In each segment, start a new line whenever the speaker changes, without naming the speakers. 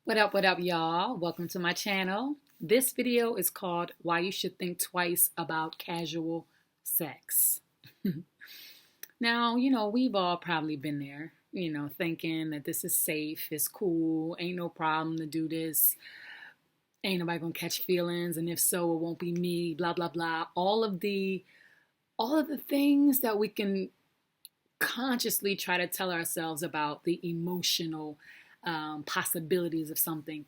What up, y'all? Welcome to my channel. This video is called Why You Should Think Twice About Casual Sex. Now, we've all probably been there, thinking that this is safe, it's cool, ain't no problem to do this, ain't nobody gonna catch feelings, and if so, it won't be me, blah, blah, blah. All of the things that we can consciously try to tell ourselves about the emotional possibilities of something.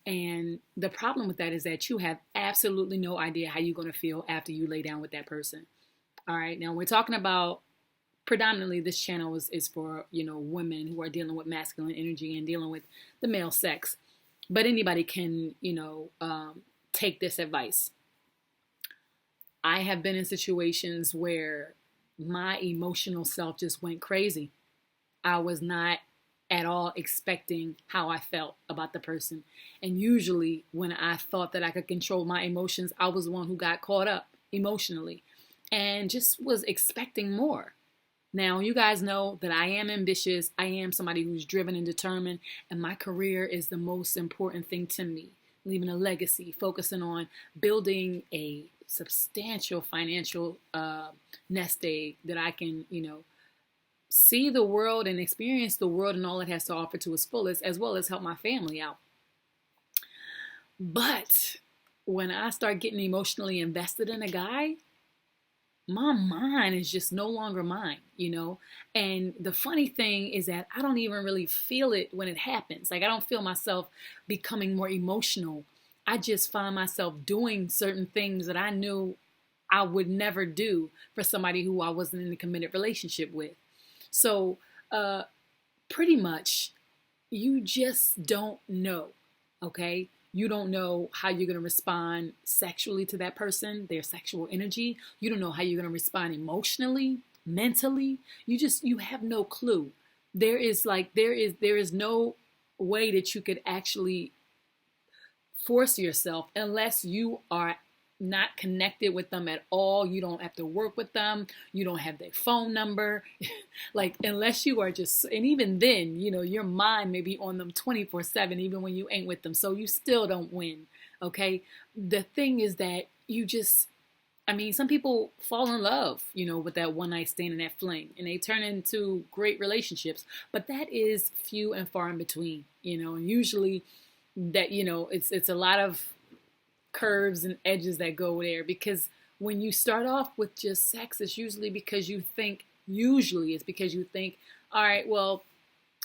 And the problem with that is that you have absolutely no idea how you're going to feel after you lay down with that person. All right. Now we're talking about predominantly this channel is for, women who are dealing with masculine energy and dealing with the male sex. But anybody can, take this advice. I have been in situations where my emotional self just went crazy. I was not at all expecting how I felt about the person. And usually, when I thought that I could control my emotions, I was the one who got caught up emotionally and just was expecting more. Now, you guys know that I am ambitious. I am somebody who's driven and determined, and my career is the most important thing to me. Leaving a legacy, focusing on building a substantial financial nest egg that I can, see the world and experience the world and all it has to offer to its fullest, as well as help my family out. But when I start getting emotionally invested in a guy, my mind is just no longer mine, And the funny thing is that I don't even really feel it when it happens. Like, I don't feel myself becoming more emotional. I just find myself doing certain things that I knew I would never do for somebody who I wasn't in a committed relationship with. So, pretty much, you just don't know, okay? You don't know how you're going to respond sexually to that person, their sexual energy. You don't know how you're going to respond emotionally, mentally. You have no clue. There is no way that you could actually force yourself unless you are not connected with them at all. You don't have to work with them. You don't have their phone number. Like, unless you are just, and even then, your mind may be on them 24/7, even when you ain't with them. So you still don't win. Okay. The thing is that some people fall in love, with that one night stand and that fling, and they turn into great relationships, but that is few and far in between, and usually that, it's a lot of curves and edges that go there, because when you start off with just sex, it's usually because it's because you think, all right, well,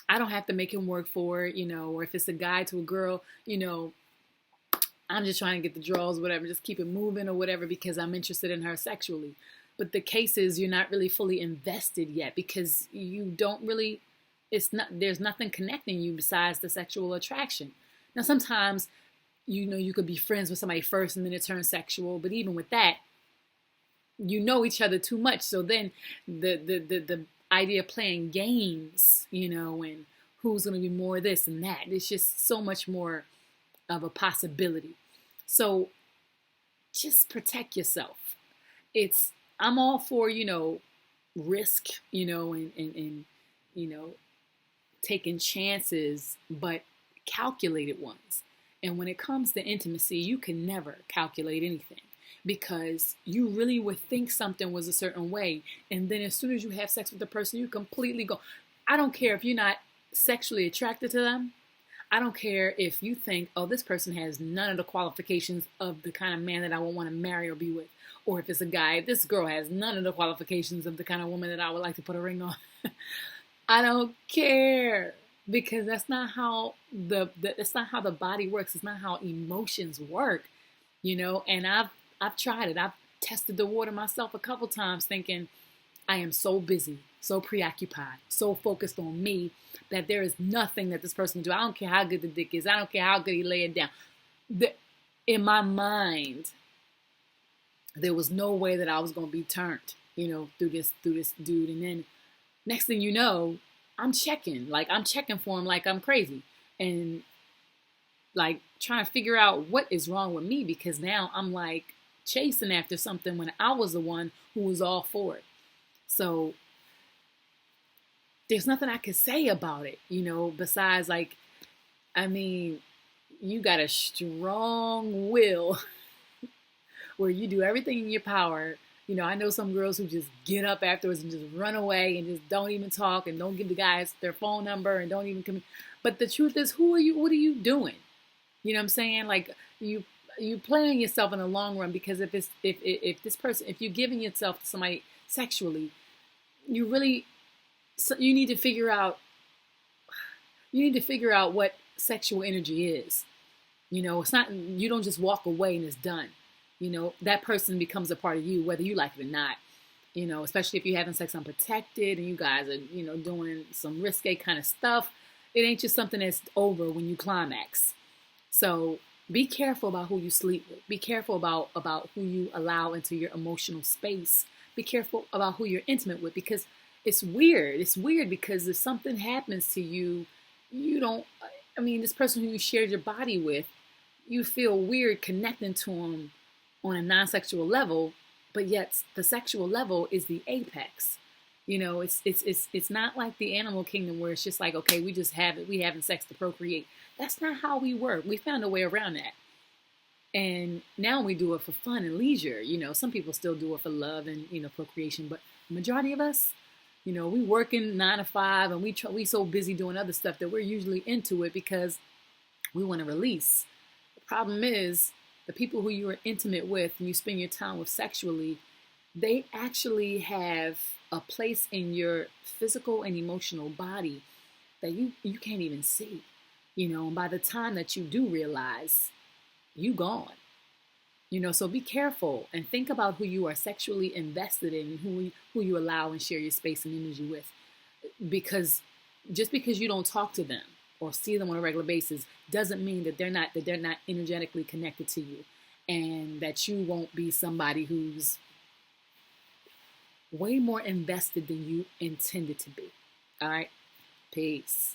I don't have to make him work for it, or if it's a guy to a girl, I'm just trying to get the draws, whatever, just keep it moving or whatever, because I'm interested in her sexually. But the case is, you're not really fully invested yet, because you don't really, there's nothing connecting you besides the sexual attraction. Now, sometimes, you could be friends with somebody first and then it turns sexual. But even with that, you know each other too much. So then the idea of playing games, and who's going to be more of this and that, it's just so much more of a possibility. So just protect yourself. I'm all for, risk, and taking chances, but calculated ones. And when it comes to intimacy, you can never calculate anything, because you really would think something was a certain way. And then as soon as you have sex with the person, you completely go. I don't care if you're not sexually attracted to them. I don't care if you think, oh, this person has none of the qualifications of the kind of man that I would want to marry or be with. Or if it's a guy, this girl has none of the qualifications of the kind of woman that I would like to put a ring on. I don't care, because that's not how that's not how the body works. It's not how emotions work, And I've tried it. I've tested the water myself a couple times, thinking I am so busy, so preoccupied, so focused on me that there is nothing that this person can do. I don't care how good the dick is. I don't care how good he lay it down. In my mind, there was no way that I was going to be turned, through this dude. And then next thing you know, I'm checking for him like I'm crazy, and like trying to figure out what is wrong with me, because now I'm like chasing after something when I was the one who was all for it. So there's nothing I could say about it, besides, like, I mean, you got a strong will where you do everything in your power. You know, I know some girls who just get up afterwards and just run away and just don't even talk and don't give the guys their phone number and don't even come. But the truth is, who are you? What are you doing? You know what I'm saying? Like you playing yourself in the long run, because if this person, if you're giving yourself to somebody sexually, you really, you need to figure out, what sexual energy is. You know, it's not, you don't just walk away and it's done. You know, that person becomes a part of you, whether you like it or not. You know, especially if you're having sex unprotected and you guys are, doing some risque kind of stuff. It ain't just something that's over when you climax. So be careful about who you sleep with. Be careful about who you allow into your emotional space. Be careful about who you're intimate with, because it's weird. It's weird because if something happens to you, you don't, I mean, this person who you shared your body with, you feel weird connecting to them on a non-sexual level, but yet the sexual level is the apex. You know, it's not like the animal kingdom where it's just like, okay, we having sex to procreate. That's not how we work. We found a way around that. And now we do it for fun and leisure. You know, some people still do it for love and, procreation, but the majority of us, we working 9 to 5 and we so busy doing other stuff that we're usually into it because we want to release. The problem is the people who you are intimate with and you spend your time with sexually, they actually have a place in your physical and emotional body that you can't even see. And by the time that you do realize, you gone. So be careful and think about who you are sexually invested in, who you allow and share your space and energy with. Because just because you don't talk to them or see them on a regular basis doesn't mean that they're not energetically connected to you, and that you won't be somebody who's way more invested than you intended to be. All right? Peace.